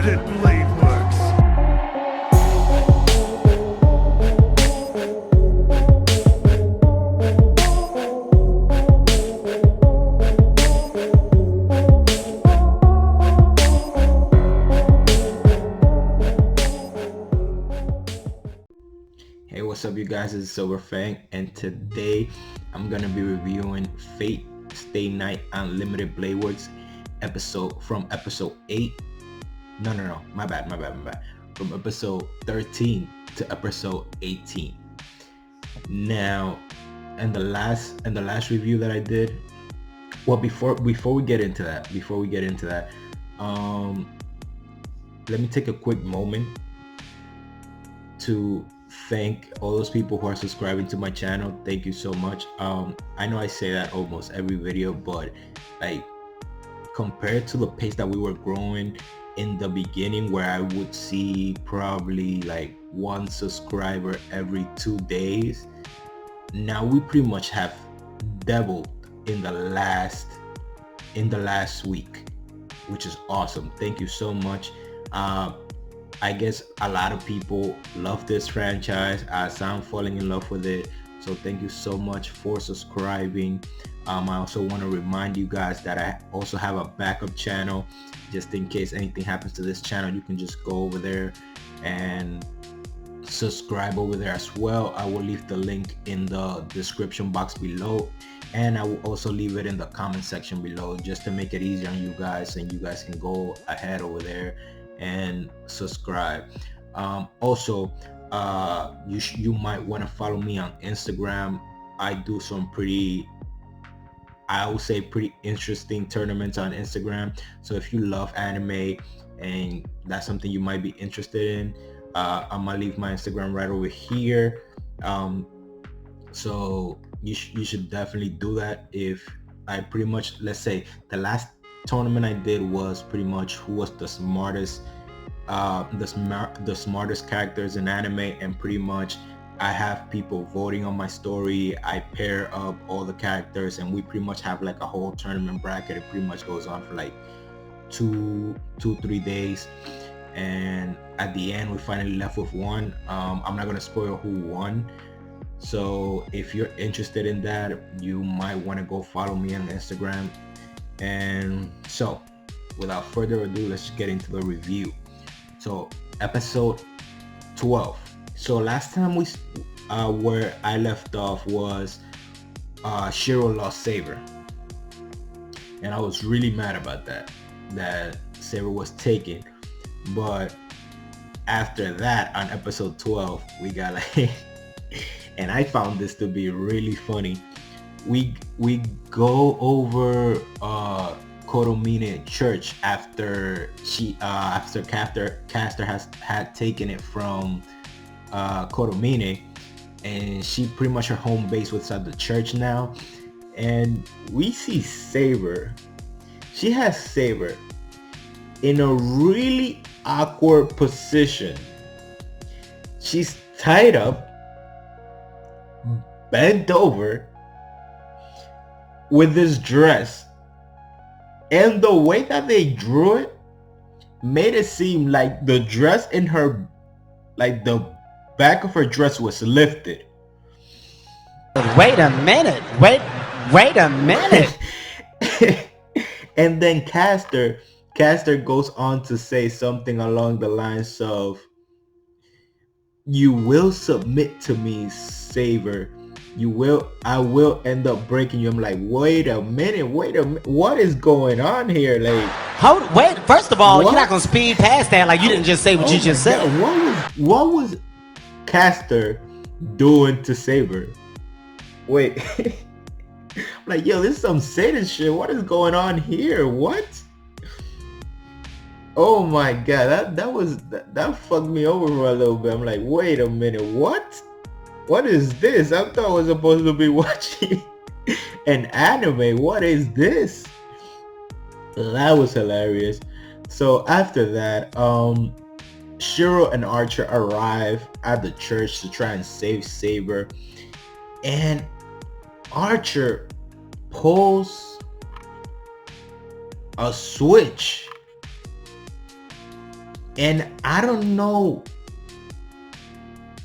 Unlimited Blade Works. Hey, what's up you guys, it's Silver Fang, and today I'm gonna be reviewing Fate Stay Night Unlimited Blade Works episode 8. No, my bad. From episode 13 to episode 18. Now, in the last review that I did, well, before we get into that, let me take a quick moment to thank all those people who are subscribing to my channel. Thank you so much. I know I say that almost every video, but like compared to the pace that we were growing in the beginning, where I would see probably like one subscriber every 2 days, now we pretty much have doubled in the last week, which is awesome. Thank you so much. I guess a lot of people love this franchise, as I'm falling in love with it. So thank you so much for subscribing. I also want to remind you guys that I also have a backup channel, just in case anything happens to this channel. You can just go over there and subscribe over there as well. I will leave the link in the description box below, and I will also leave it in the comment section below, just to make it easier on you guys, and you guys can go ahead over there and subscribe. Also, you might want to follow me on Instagram. I do some pretty interesting tournaments on Instagram. So if you love anime and that's something you might be interested in, I'm gonna leave my Instagram right over here. So you should definitely do that. If I pretty much, let's say the last tournament I did was pretty much who was the smartest characters in anime, and pretty much I have people voting on my story. I pair up all the characters, and we pretty much have like a whole tournament bracket. It pretty much goes on for like 3 days, and at the end we finally left with one. I'm not gonna spoil who won, so if you're interested in that, you might want to go follow me on Instagram. And so without further ado, let's get into the review. So episode 12. So last time where I left off was Shiro lost Saber, and I was really mad about that Saber was taken. But after that, on episode 12, we got like and I found this to be really funny. We go over Koromine Church after Castor had taken it from Koromine, and she pretty much her home base was at the church now. And we see Saber. She has Saber in a really awkward position. She's tied up, bent over, with this dress, and the way that they drew it made it seem like the dress in her, like the back of her dress was lifted. Wait a minute. And then Castor goes on to say something along the lines of, "You will submit to me, Saber. I will end up breaking you." I'm like, wait a minute, what is going on here? Like, Wait, first of all, what? You're not gonna speed past that like you didn't just say what you just said. What was Castor doing to Saber? Wait. I'm like, yo, this is some Satan shit. What is going on here? What? Oh my god, that fucked me over for a little bit. I'm like, wait a minute, what is this? I thought I was supposed to be watching an anime. What is this? That was hilarious. So after that, Shiro and Archer arrive at the church to try and save Saber, and Archer pulls a switch And I don't know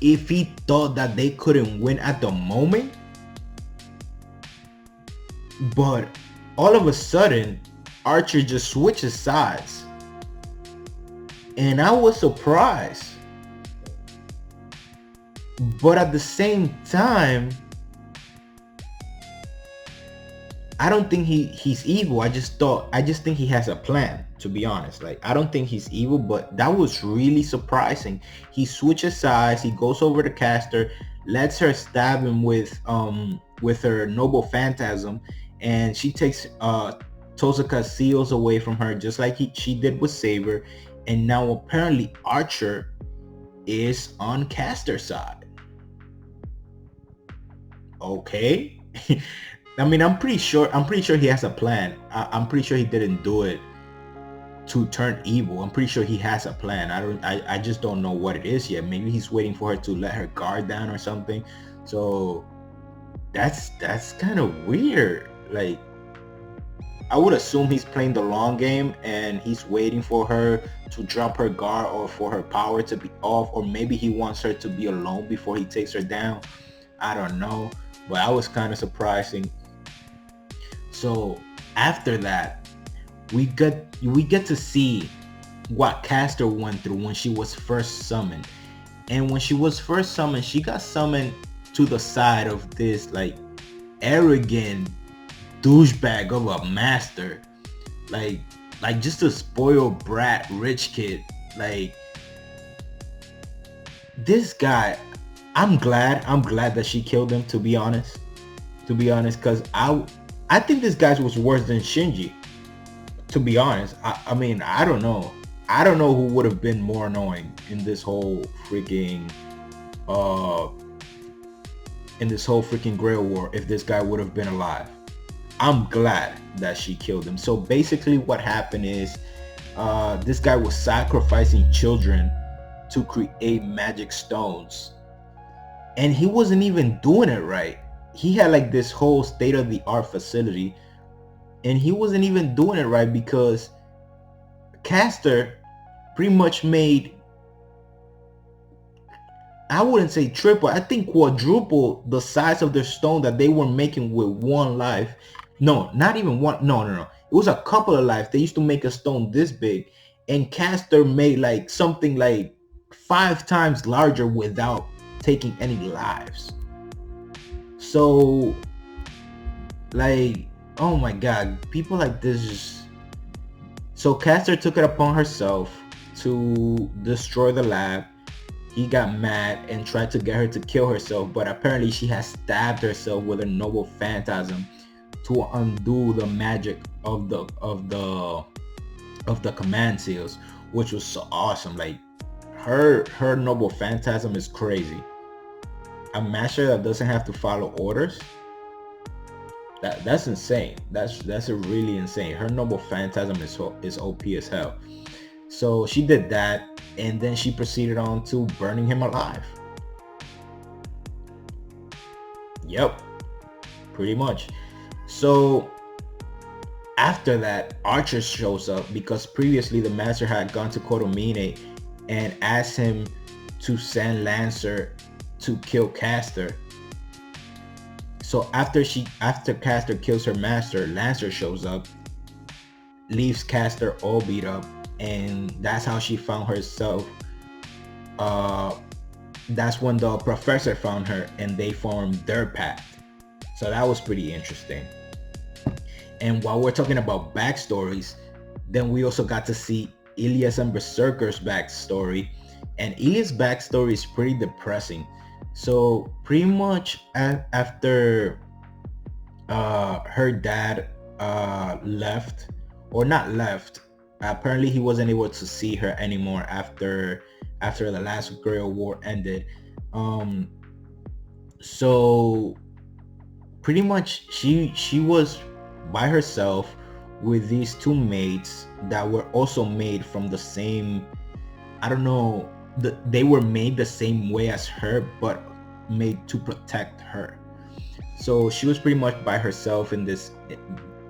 if he thought that they couldn't win at the moment, but all of a sudden Archer just switches sides, and I was surprised. But at the same time, I don't think he's evil. I just think he has a plan, to be honest. Like, I don't think he's evil, but that was really surprising. He switches sides, he goes over to Castor, lets her stab him with her noble phantasm, and she takes Totsuka's seals away from her, just like she did with Saber. And now apparently Archer is on Castor's side. Okay. I mean, I'm pretty sure he has a plan. I'm pretty sure he didn't do it to turn evil. I'm pretty sure he has a plan. I just don't know what it is yet. Maybe he's waiting for her to let her guard down or something. So that's kind of weird. Like, I would assume he's playing the long game and he's waiting for her to drop her guard or for her power to be off, or maybe he wants her to be alone before he takes her down. I don't know, but I was kind of surprising. So after that, we get to see what Castor went through when she was first summoned. And when she was first summoned, she got summoned to the side of this like arrogant douchebag of a master, like just a spoiled brat rich kid. Like, this guy, I'm glad that she killed him, to be honest, because I think this guy was worse than Shinji, to be honest. I mean, I don't know who would have been more annoying in this whole freaking Grail War if this guy would have been alive. I'm glad that she killed him. So basically what happened is this guy was sacrificing children to create magic stones, and he wasn't even doing it right. He had like this whole state-of-the-art facility, and he wasn't even doing it right because Castor pretty much made, I wouldn't say triple, I think quadruple the size of the stone that they were making with one life. No, not even one. No. It was a couple of lives. They used to make a stone this big, and Castor made like something like 5 times larger without taking any lives. So, like, oh my god, people like this just... So Castor took it upon herself to destroy the lab. He got mad and tried to get her to kill herself, but apparently she has stabbed herself with a noble phantasm to undo the magic of the command seals, which was so awesome. Like, her noble phantasm is crazy. A master that doesn't have to follow orders, that's insane. That's a really insane. Her noble phantasm is OP as hell. So she did that, and then she proceeded on to burning him alive. Yep, pretty much. So after that, Archer shows up because previously the master had gone to Kotomine and asked him to send Lancer to kill Castor. So after Castor kills her master, Lancer shows up, leaves Castor all beat up, and that's how she found herself. That's when the professor found her and they formed their pact. So that was pretty interesting. And while we're talking about backstories, then we also got to see Elias and Berserker's backstory. And Elias' backstory is pretty depressing. So pretty much after her dad left, or not left, apparently he wasn't able to see her anymore after the last Grail War ended. So pretty much she was by herself with these 2 mates that were also made from the same, I don't know, they were made the same way as her, but made to protect her. So she was pretty much by herself in this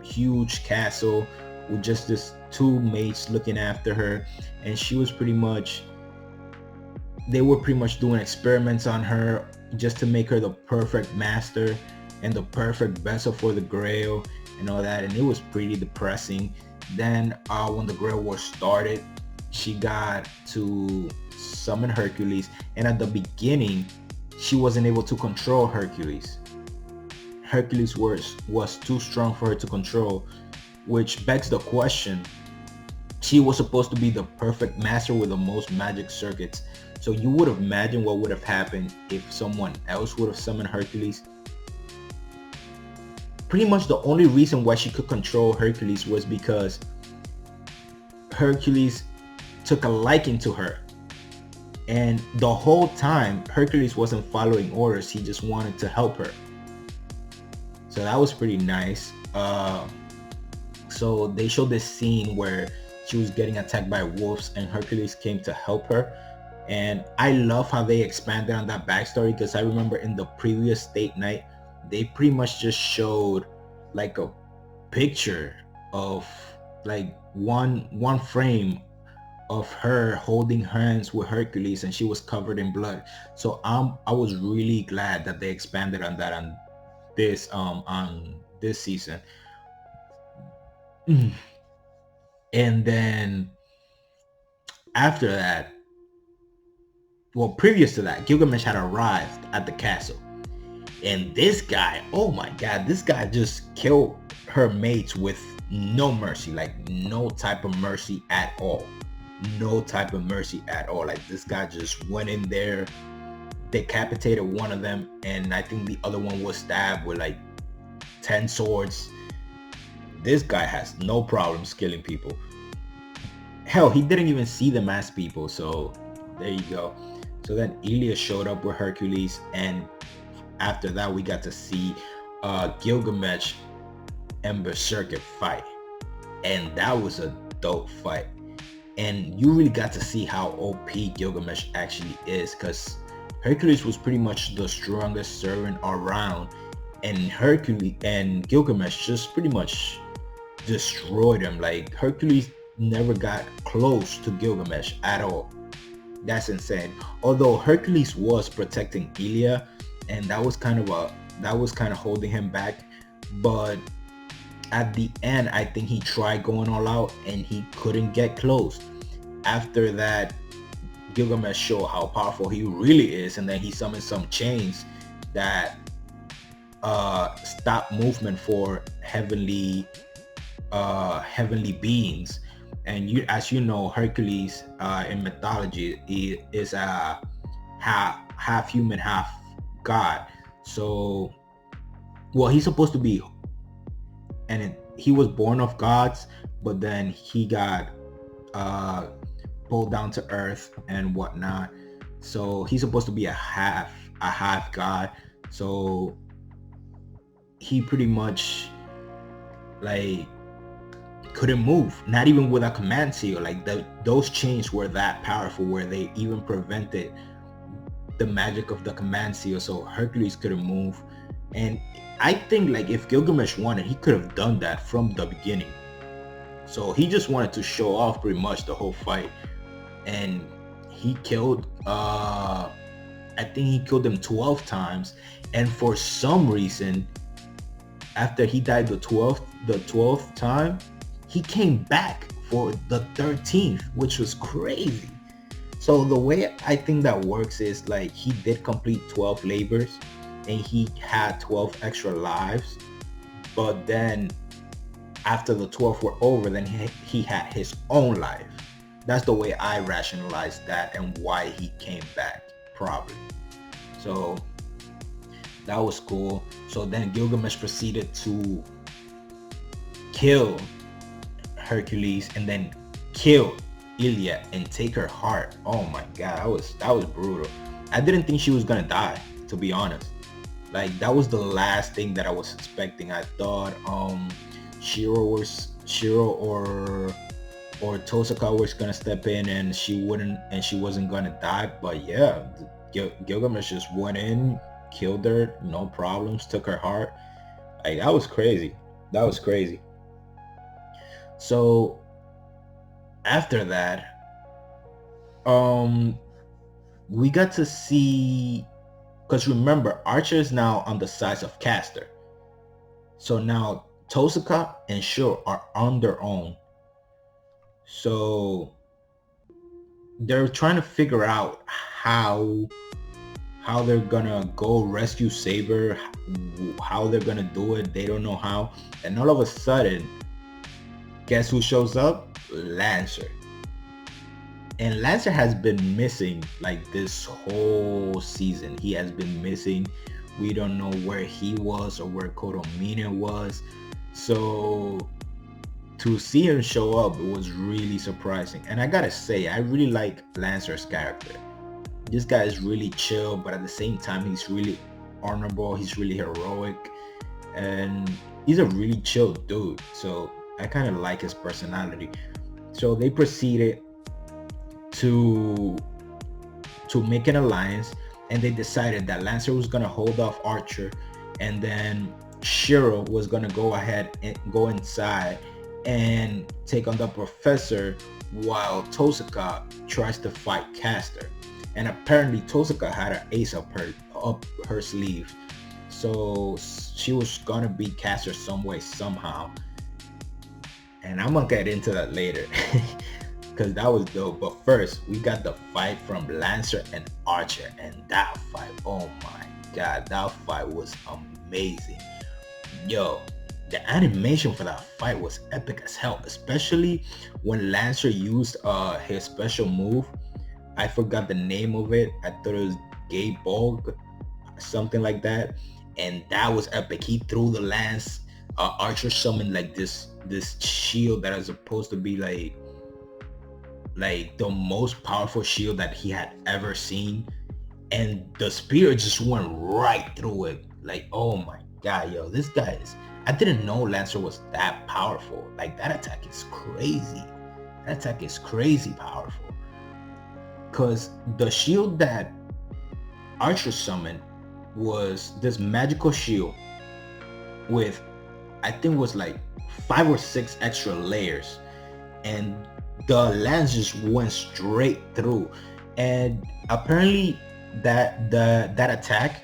huge castle with just this 2 mates looking after her, and she was pretty much, they were pretty much doing experiments on her just to make her the perfect master and the perfect vessel for the Grail and all that, and it was pretty depressing. Then when the Grail War started, she got to summon Hercules, and at the beginning she wasn't able to control Hercules. Hercules was too strong for her to control, which begs the question, she was supposed to be the perfect master with the most magic circuits. So you would have imagined what would have happened if someone else would have summoned Hercules. Pretty much the only reason why she could control Hercules was because Hercules took a liking to her. And the whole time, Hercules wasn't following orders, he just wanted to help her. So that was pretty nice. So they showed this scene where she was getting attacked by wolves and Hercules came to help her. And I love how they expanded on that backstory, because I remember in the previous state night, they pretty much just showed like a picture of like one frame of her holding hands with Hercules and she was covered in blood. So I was really glad that they expanded on that on this season. And then after that, well, previous to that, Gilgamesh had arrived at the castle. And this guy, oh my god, this guy just killed her mates with no mercy, like no type of mercy at all. No type of mercy at all. Like this guy just went in there, decapitated one of them, and I think the other one was stabbed with like 10 swords. This guy has no problems killing people. Hell, he didn't even see them as people, so there you go. So then Elias showed up with Hercules, and after that we got to see Gilgamesh and Berserker fight, and that was a dope fight. And you really got to see how OP Gilgamesh actually is, because Hercules was pretty much the strongest servant around, and Hercules and Gilgamesh just pretty much destroyed him. Like Hercules never got close to Gilgamesh at all. That's insane. Although Hercules was protecting Elias, and that was kind of holding him back, but at the end I think he tried going all out and he couldn't get close. After that, Gilgamesh showed how powerful he really is, and then he summoned some chains that stop movement for heavenly beings. And as you know, Hercules in mythology is a half human, half god. So, well, he's supposed to be, and he was born of gods, but then he got pulled down to earth and whatnot. So he's supposed to be a half god. So he pretty much like couldn't move, not even with a command seal. Like those chains were that powerful where they even prevented the magic of the command seal, so Hercules couldn't move. And I think like if Gilgamesh wanted, he could have done that from the beginning. So he just wanted to show off pretty much the whole fight, and he killed I think he killed him 12 times, and for some reason after he died the 12th time, he came back for the 13th, which was crazy. So the way I think that works is like he did complete 12 labors and he had 12 extra lives, but then after the 12 were over, then he had his own life. That's the way I rationalized that and why he came back, probably. So that was cool. So then Gilgamesh proceeded to kill Hercules and then kill Elias and take her heart. Oh my god, that was brutal. I didn't think she was gonna die, to be honest. Like that was the last thing that I was expecting. I thought Shiro or Totsuka was gonna step in and she wasn't gonna die. But yeah, Gilgamesh just went in, killed her, no problems, took her heart. Like that was crazy. So after that, we got to see, because remember, Archer is now on the sides of Castor. So now Totsuka and Shuro are on their own. So they're trying to figure out how they're gonna go rescue Saber, how they're gonna do it. They don't know how. And all of a sudden, guess who shows up? Lancer. And Lancer has been missing like this whole season. He has been missing. We don't know where he was or where Kodomine was. So to see him show up, it was really surprising. And I gotta say, I really like Lancer's character. This guy is really chill, but at the same time, he's really honorable. He's really heroic. And he's a really chill dude. So I kind of like his personality. So they proceeded to make an alliance, and they decided that Lancer was gonna hold off Archer, and then Shuro was gonna go ahead and go inside and take on the professor, while Totsuka tries to fight Castor. And apparently Totsuka had an ace up her sleeve, so she was gonna beat Castor some way, somehow. And I'm gonna get into that later. Because that was dope. But first, we got the fight from Lancer and Archer. And that fight, oh my god, that fight was amazing. Yo, the animation for that fight was epic as hell. Especially when Lancer used his special move. I forgot the name of it. I thought it was Gay Bulk, something like that. And that was epic. He threw the lance. Archer summoned like this shield that is supposed to be like the most powerful shield that he had ever seen, and the spear just went right through it. Like, oh my god, yo, this guy is, I didn't know Lancer was that powerful. Like, that attack is crazy. That attack is crazy powerful. Because the shield that Archer summoned was this magical shield with, I think it was like 5 or 6 extra layers, and the lance just went straight through. And apparently that attack,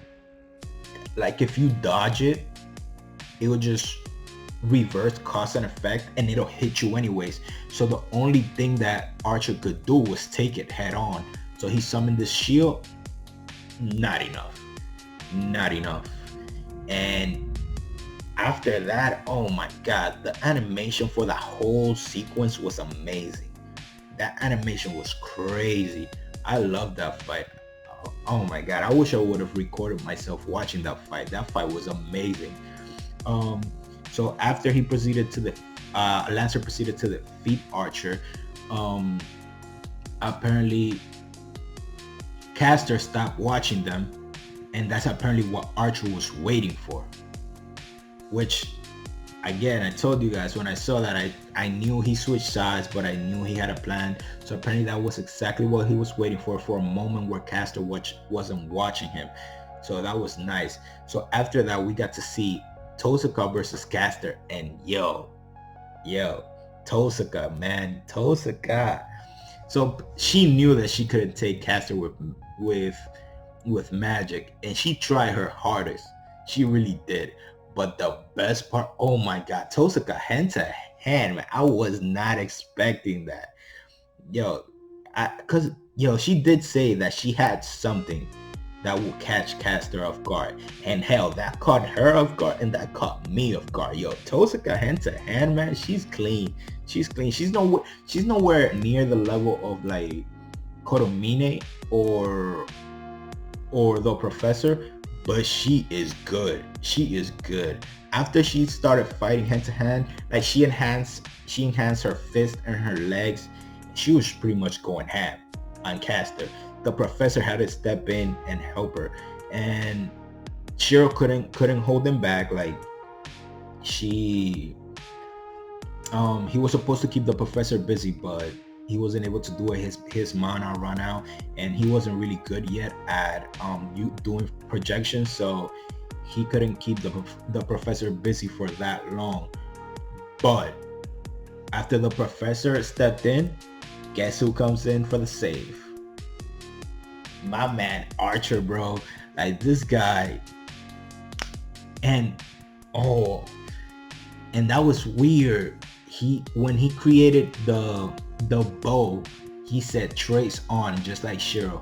like if you dodge it, it will just reverse cause and effect, and it'll hit you anyways. So the only thing that Archer could do was take it head on. So he summoned this shield. Not enough. And after that, oh my god, the animation for that whole sequence was amazing. That animation was crazy. I love that fight. Oh my god, I wish I would have recorded myself watching that fight. That fight was amazing. So after he proceeded to the Lancer proceeded to defeat Archer, apparently Castor stopped watching them, and that's apparently what Archer was waiting for. Which, again, I told you guys, when I saw that, I knew he switched sides, but I knew he had a plan. So apparently that was exactly what he was waiting for a moment where Castor wasn't watching him. So that was nice. So after that, we got to see Totsuka versus Castor, and yo, Totsuka, man, Totsuka. So she knew that she couldn't take Castor with magic, and she tried her hardest. She really did. But the best part, oh my god, Totsuka hand to hand, man. I was not expecting that. Cause she did say that she had something that will catch Castor off guard. And hell, that caught her off guard, and that caught me off guard. Yo, Totsuka hand to hand, man, she's clean. She's clean. She's nowhere near the level of like Kodomine or the professor, but she is good. She is good. After she started fighting hand to hand, like she enhanced her fist and her legs. She was pretty much going ham on Castor. The professor had to step in and help her, and Shuro couldn't hold him back. Like he was supposed to keep the professor busy, but he wasn't able to do it. His mana ran out, and he wasn't really good yet at doing projections, so he couldn't keep the professor busy for that long. But after the professor stepped in, guess who comes in for the save? My man Archer, bro. Like this guy. And and that was weird. When he created the bow, he said trace on, just like Shiro.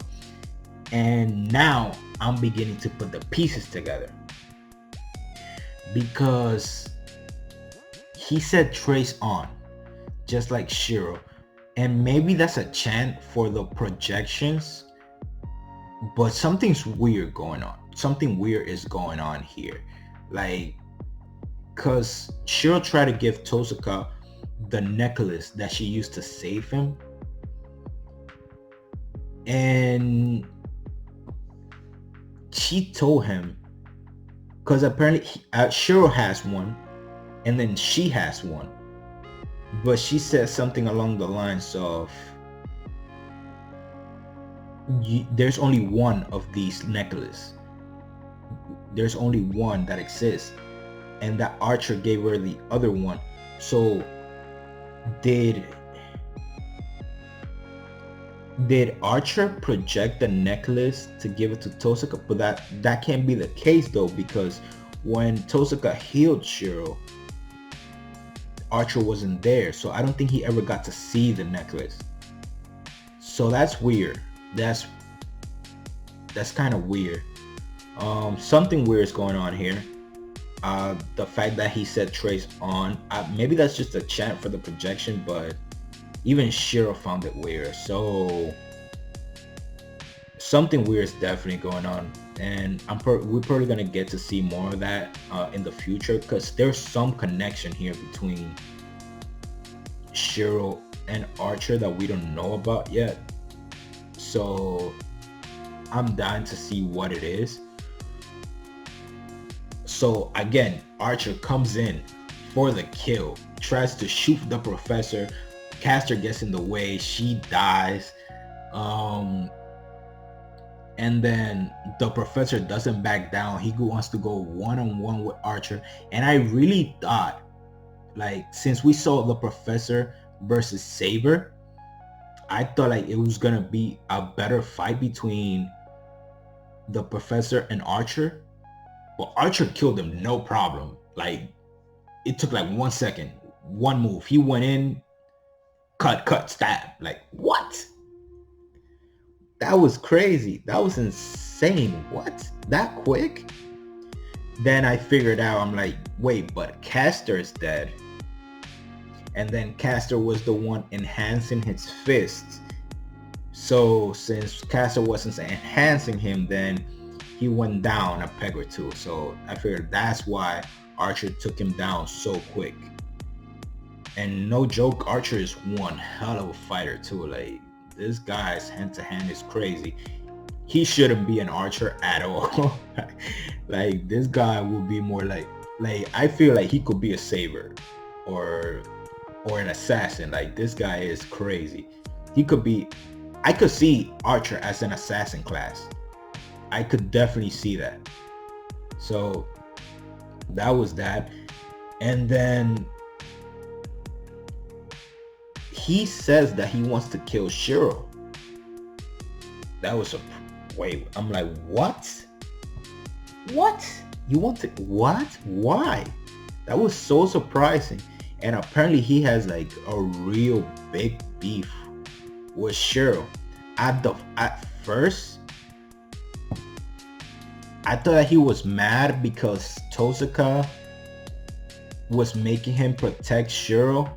And now I'm beginning to put the pieces together, because he said trace on, just like Shiro. And maybe that's a chant for the projections, but something's weird going on. Something weird is going on here. Like, cause Shiro tried to give Totsuka the necklace that she used to save him. And she told him, cause apparently Shiro has one, and then she has one. But she said something along the lines of, there's only one of these necklaces. There's only one that exists. And that Archer gave her the other one. So did Archer project the necklace to give it to Totsuka? But that can't be the case though, because when Totsuka healed Shiro, Archer wasn't there. So I don't think he ever got to see the necklace. So that's weird. That's kind of weird. Something weird is going on here. The fact that he said trace on, maybe that's just a chant for the projection, but even Shiro found it weird. So something weird is definitely going on, and we're probably gonna get to see more of that in the future, because there's some connection here between Shiro and Archer that we don't know about yet. So I'm dying to see what it is. So again, Archer comes in for the kill, tries to shoot the professor. Castor gets in the way, she dies. And then the professor doesn't back down. He wants to go one-on-one with Archer. And I really thought, like, since we saw the professor versus Saber, I thought like it was gonna be a better fight between the professor and Archer. But Archer killed him no problem. Like, it took like 1 second, one move. He went in, cut, stab. Like, what? That was crazy. That was insane. What? That quick? Then I figured out, I'm like, wait, but Castor is dead. And then Castor was the one enhancing his fists. So since Castor wasn't enhancing him, then he went down a peg or two. So I figured that's why Archer took him down so quick. And no joke, Archer is one hell of a fighter too. Like, this guy's hand-to-hand is crazy. He shouldn't be an archer at all. Like, this guy would be more like I feel like he could be a saber or an assassin. Like, this guy is crazy. I could see Archer as an assassin class. I could definitely see that. So that was that. And then he says that he wants to kill Shiro. That was a wait. I'm like, what? What? You want to what? Why? That was so surprising. And apparently he has like a real big beef with Shiro. At first, I thought that he was mad because Totsuka was making him protect Shiro,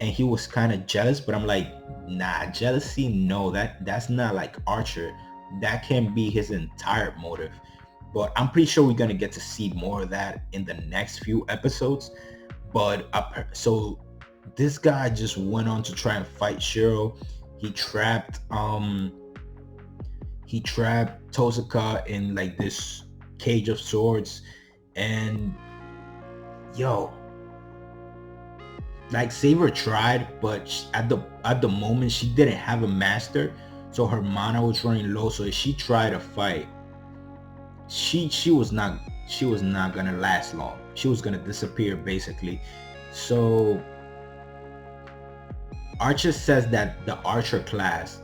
and he was kind of jealous. But I'm like, nah, jealousy, no, that's not like Archer. That can be his entire motive. But I'm pretty sure we're gonna get to see more of that in the next few episodes. But so this guy just went on to try and fight Shiro. He trapped Totsuka in like this cage of swords, and yo, like Saber tried, but at the moment she didn't have a master, so her mana was running low. So if she tried to fight, she was not gonna last long. She was gonna disappear basically. So Archer says that the Archer class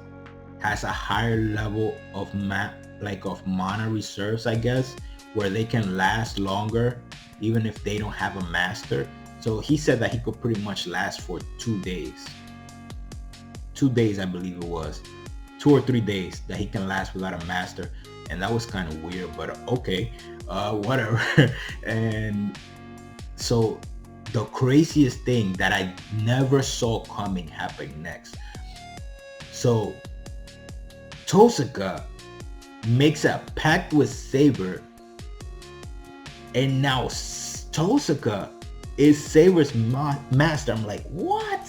has a higher level of mana reserves, I guess, where they can last longer even if they don't have a master. So he said that he could pretty much last for 2 days. 2 days, I believe it was. 2 or 3 days that he can last without a master. And that was kind of weird, but okay, whatever. And so the craziest thing that I never saw coming happened next. So Totsuka makes a pact with Saber, and now Totsuka is Saber's master. I'm like, what?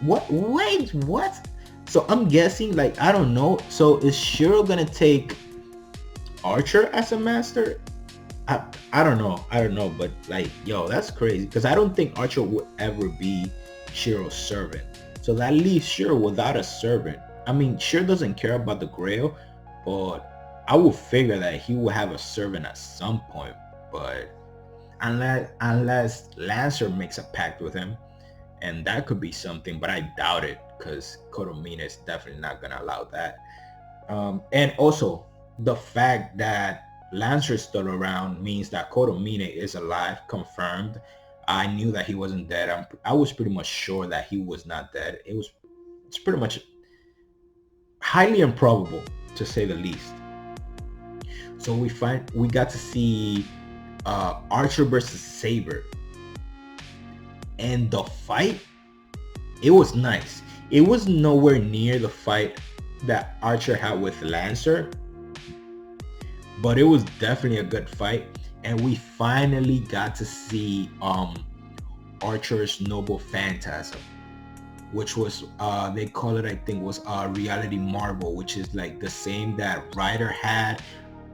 Wait, what? So I'm guessing, like, I don't know. So is Shiro gonna take Archer as a master? I don't know, but like, yo, that's crazy, because I don't think Archer would ever be Shiro's servant. So that leaves Shiro without a servant. I mean, Shiro doesn't care about the Grail, but I would figure that he will have a servant at some point. But unless Lancer makes a pact with him, and that could be something, but I doubt it, because Kotomina is definitely not gonna allow that. And also the fact that Lancer is still around means that Kotomina is alive, confirmed. I knew that he wasn't dead. I was pretty much sure that he was not dead. It's pretty much highly improbable, to say the least. So we got to see Archer versus Saber, and the fight, it was nice. It was nowhere near the fight that Archer had with Lancer, but it was definitely a good fight. And we finally got to see Archer's noble Phantasm, which was they call it, I think, was reality marvel, which is like the same that Ryder had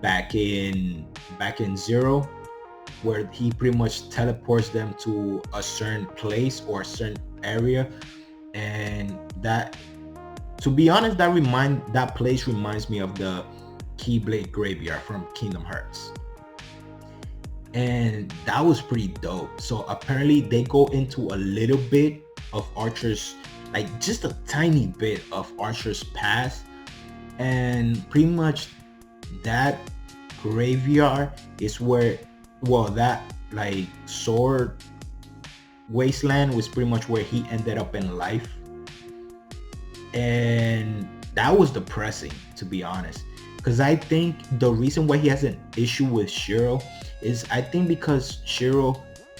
back in Zero, where he pretty much teleports them to a certain place or a certain area. And that, to be honest, that place reminds me of the Keyblade Graveyard from Kingdom Hearts, and that was pretty dope. So apparently they go into a little bit of Archer's, like just a tiny bit of Archer's past, and pretty much that graveyard is where, well, that like sword wasteland was pretty much where he ended up in life. And that was depressing, to be honest, because I think the reason why he has an issue with Shiro is, I think, because Shiro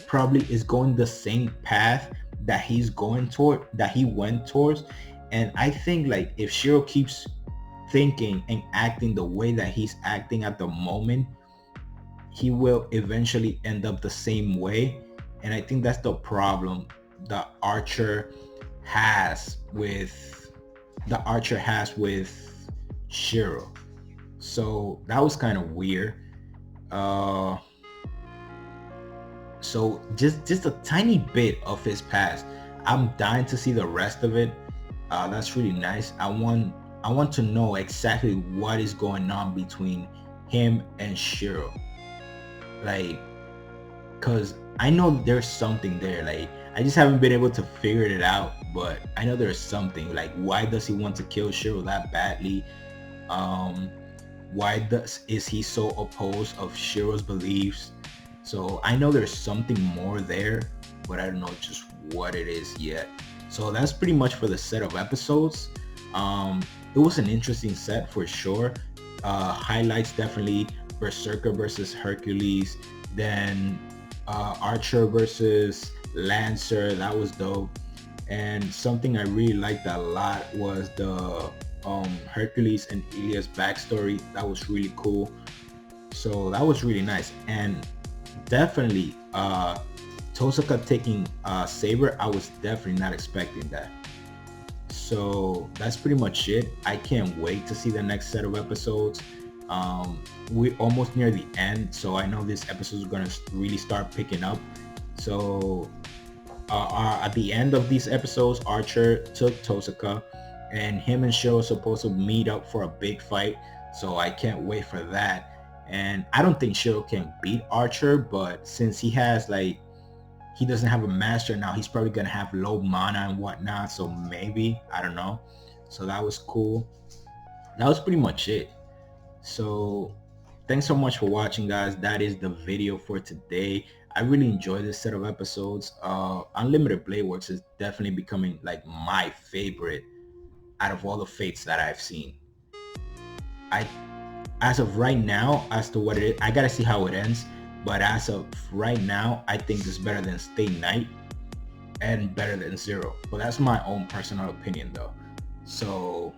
probably is going the same path that he went towards. And I think, like, if Shiro keeps thinking and acting the way that he's acting at the moment, he will eventually end up the same way. And I think that's the problem the Archer has with Shiro. So that was kind of weird. So just a tiny bit of his past. I'm dying to see the rest of it. That's really nice. I want to know exactly what is going on between him and Shiro. Like, cause I know there's something there. Like, I just haven't been able to figure it out, but I know there's something. Like, why does he want to kill Shiro that badly? Why is he so opposed of Shiro's beliefs? So I know there's something more there, but I don't know just what it is yet. So that's pretty much for the set of episodes. It was an interesting set for sure. Highlights definitely Berserker versus Hercules, then Archer versus Lancer, that was dope. And something I really liked a lot was the Hercules and Elias backstory. That was really cool. So that was really nice. And definitely Totsuka taking Saber, I was definitely not expecting that. So that's pretty much it. I can't wait to see the next set of episodes. We're almost near the end, so I know this episode is gonna really start picking up. So at the end of these episodes, Archer took Totsuka, and him and Shiro are supposed to meet up for a big fight. So I can't wait for that. And I don't think Shiro can beat Archer, but since he has like he doesn't have a master now, he's probably gonna have low mana and whatnot. So maybe, I don't know. So that was cool. That was pretty much it. So thanks so much for watching, guys. That is the video for today. I really enjoyed this set of episodes. Unlimited Blade Works is definitely becoming like my favorite out of all the fates that I've seen. As of right now, as to what it is, I gotta see how it ends, but as of right now, I think it's better than Stay Night and better than Zero. But that's my own personal opinion though. So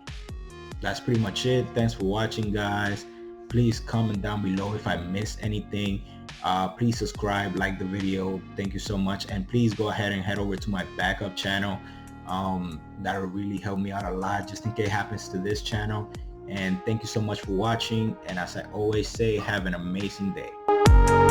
that's pretty much it. Thanks for watching, guys. Please comment down below if I missed anything. Please subscribe, like the video. Thank you so much. And please go ahead and head over to my backup channel. That'll really help me out a lot, just in case it happens to this channel. And thank you so much for watching. And as I always say, have an amazing day.